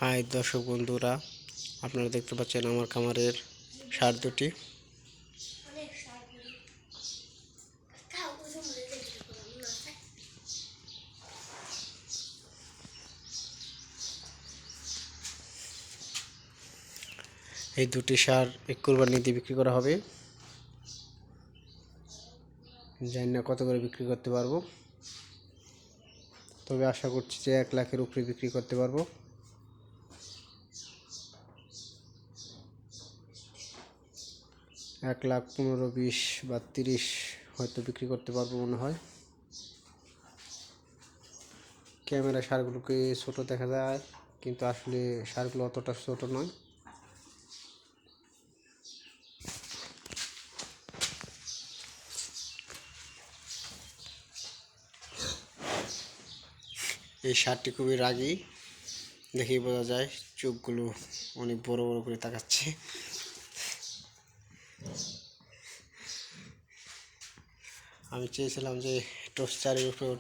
High দর্শক বন্ধুরা, আপনারা দেখতে পাচ্ছেন আমার খামারের ষাঁড় দুটি। এই দুটি ষাঁড় কোরবানি দিয়ে বিক্রি করা হবে। জানি না কত করে বিক্রি করতে পারবো, তবে আশা করছি যে 1 লাখের উপরে বিক্রি করতে পারবো। এক লাখ 15, 20 বা 30 হয়তো বিক্রি করতে পারবো মনে হয়। ক্যামেরা ষাঁড়গুলোকে ছোট দেখা যায়, কিন্তু আসলে ষাঁড়গুলো অতটা ছোট নয়। এই ষাঁড়টি খুবই রাগী, দেখেই বোঝা যায়। চোখগুলো অনেক বড় বড় করে তাকাচ্ছে। আমি চেয়েছিলাম যে টস চারের উপরে